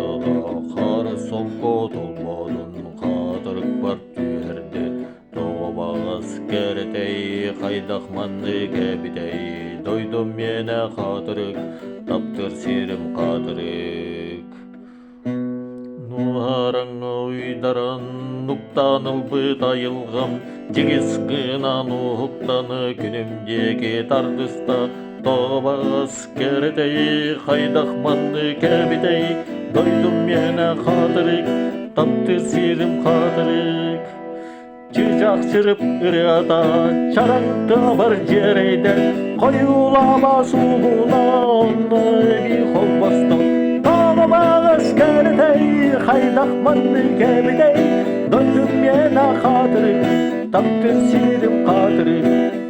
Аяла қар солко толбодун қатырық бар түйерде Тоғабағыз керетей қайдақманды кәбідей Дойдым мені қатырық таптыр сирім қатырық Нуарың уйдаран нуктаныл бұт айылғам Жегіз қынан уқтаны күнімдегі тардыста Тоғабағыз керетей қайдақманды кәбідей Дойдым мені қатырық таптыр сирім қатырық Чыжак чырып ырыата чараңты бар жерейде Коюлама сугуна онны холбосто Тоғабағыз керетей қайдақманды кәбідей Дойдым мені қатырық таптыр сирім қатырық